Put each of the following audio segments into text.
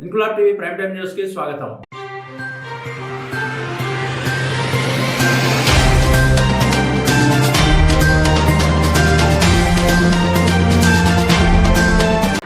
Inquilab TV prime time news కి స్వాగతం.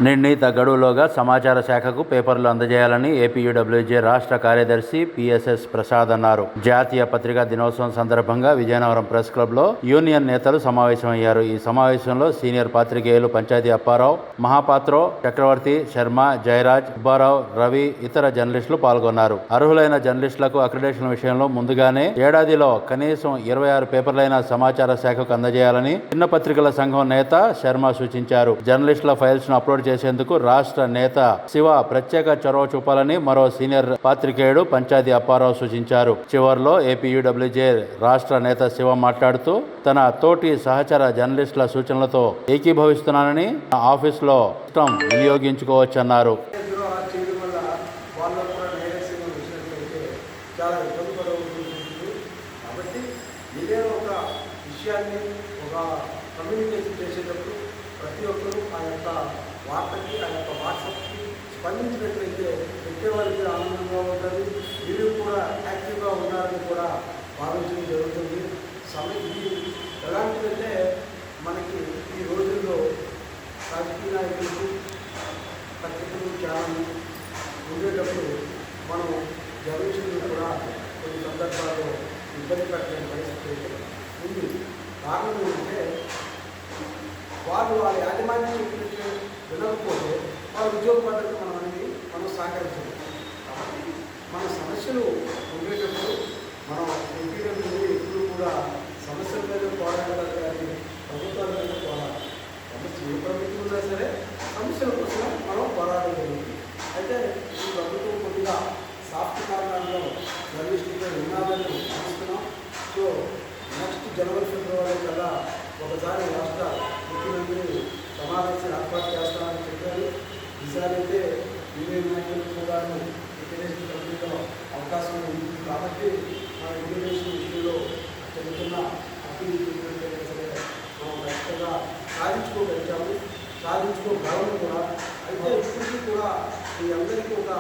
నిర్ణీత గడువులోగా సమాచార శాఖకు పేపర్లు అందజేయాలని ఏపీయూడబ్ల్యూజే రాష్ట్ర కార్యదర్శి పిఎస్ఎస్ ప్రసాద్ అన్నారు. జాతీయ పత్రికా దినోత్సవం సందర్భంగా విజయనగరం ప్రెస్ క్లబ్ లో యూనియన్ నేతలు సమావేశమయ్యారు. ఈ సమావేశంలో సీనియర్ పాత్రికేయులు పంచాయతీ అప్పారావు, మహాపాత్రో, చక్రవర్తి, శర్మ, జయరాజ్, సుబ్బారావు, రవి, ఇతర జర్నలిస్టులు పాల్గొన్నారు. అర్హులైన జర్నలిస్టులకు అక్రిడేషన్ విషయంలో ముందుగానే ఏడాదిలో కనీసం 26 పేపర్లైన సమాచార శాఖకు అందజేయాలని చిన్న పత్రికల సంఘం నేత శర్మ సూచించారు. జర్నలిస్టుల ఫైల్స్ ను అప్లోడ్ చేసేందుకు రాష్ట్ర నేత శివ ప్రత్యేక చొరవ చూపాలని మరో సీనియర్ పాత్రికేయుడు పంచాయతీ అప్పారావు సూచించారు. చివర్లో ఏపీయూడబ్ల్యూజే రాష్ట్ర నేత శివ మాట్లాడుతూ తన తోటి సహచర జర్నలిస్టుల సూచనలతో ఏకీభవిస్తున్నానని ఆఫీసులో వినియోగించుకోవచ్చన్నారు. ప్రతి ఒక్కరూ ఆ యొక్క వార్తకి, ఆ యొక్క వాట్సాప్కి స్పందించినట్లయితే పెట్టేవారికి ఆనందంగా ఉంటుంది. వీరు కూడా యాక్టివ్గా ఉన్నారని కూడా భావించడం జరుగుతుంది. ఇది ఎలాంటిదంటే మనకి ఈ రోజుల్లో రాజకీయ నాయకులకు పత్రికలు ఛానల్ ఉండేటప్పుడు మనం జర్నలిస్టులు కూడా కొన్ని సందర్భాల్లో ఇబ్బంది పెట్టలేని పరిస్థితి ఉంది. కారణం ఏంటంటే వాళ్ళు వాళ్ళ యాజమాన్యం చెప్పినట్టు వినకపోతే వాళ్ళ ఉద్యోగ పద్ధతి మనం సహకరించాలి. కాబట్టి మన సమస్యలు ఉండేటప్పుడు మనం ఎంపీడబ్ల్యూ ఎప్పుడు కూడా సమస్యల మీద పోరాడాలి, కానీ ప్రభుత్వాల మీద పోరాడాలి. సమస్య ఏ ప్రభుత్వం ఉన్నా సరే సమస్యల కోసం మనం పోరాడగలిగింది. అయితే ఈ ప్రభుత్వం కొద్దిగా సాఫ్ట్ కారణాల్లో జర్నలిస్టులతో వినాలని భావిస్తున్నాం. సో నెక్స్ట్ జనవరి, ఫిబ్రవరి కల్లా ఒకసారి రాష్ట్ర ముఖ్యమంత్రి సమావేశం ఏర్పాటు చేస్తామని చెప్పారు. ఈసారి అయితే యూనియన్ నాయకులకు కూడా ఇంటర్నేషనల్ కంపెనీలో అవకాశం ఉంది. కాబట్టి మన ఇంటర్నేషనల్ విషయంలో చెబుతున్న అప్పీల్ సరే మనం ఖచ్చితంగా సాధించుకోగలము కూడా. అయితే ఇప్పటికీ కూడా మీ అందరికీ ఒక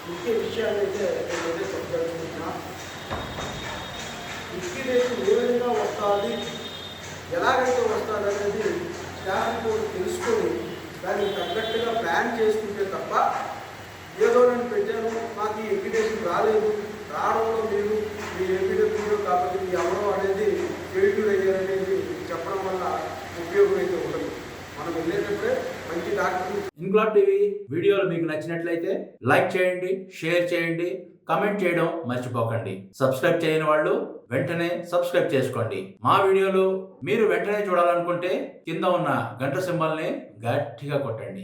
ముఖ్య విషయాన్ని అయితే నేనైతే చెప్పదలుచుకుంటున్నా. ఇంటిగ్రేషన్ ఏ విధంగా వస్తుంది, ఎలాగైతే వస్తుంది అనేది స్టాఫ్ కూడా తెలుసుకొని దానికి తగ్గట్టుగా ప్లాన్ చేసుకుంటే తప్ప ఏదో నేను పెట్టాను, నాకు ఈ ఎడ్యుకేషన్ రాలేదు, రావడంలో మీ ఎడ్యుకేషన్ కాబట్టి మీ ఎవరో అనేది ఫెయిల్యూర్ అయ్యారనేది చెప్పడం వల్ల ఉపయోగం అయితే ఉండదు. మనం వెళ్ళేటప్పుడే మంచి డాక్టర్. ఇంక్లాబ్ టీవీ వీడియోలు మీకు నచ్చినట్లయితే లైక్ చేయండి, షేర్ చేయండి, కమెంట్ చేయడం మర్చిపోకండి. సబ్స్క్రైబ్ చేయని వాళ్ళు వెంటనే సబ్స్క్రైబ్ చేసుకోండి. మా వీడియోలు మీరు వెంటనే చూడాలనుకుంటే కింద ఉన్న గంట సింబల్ని గట్టిగా కొట్టండి.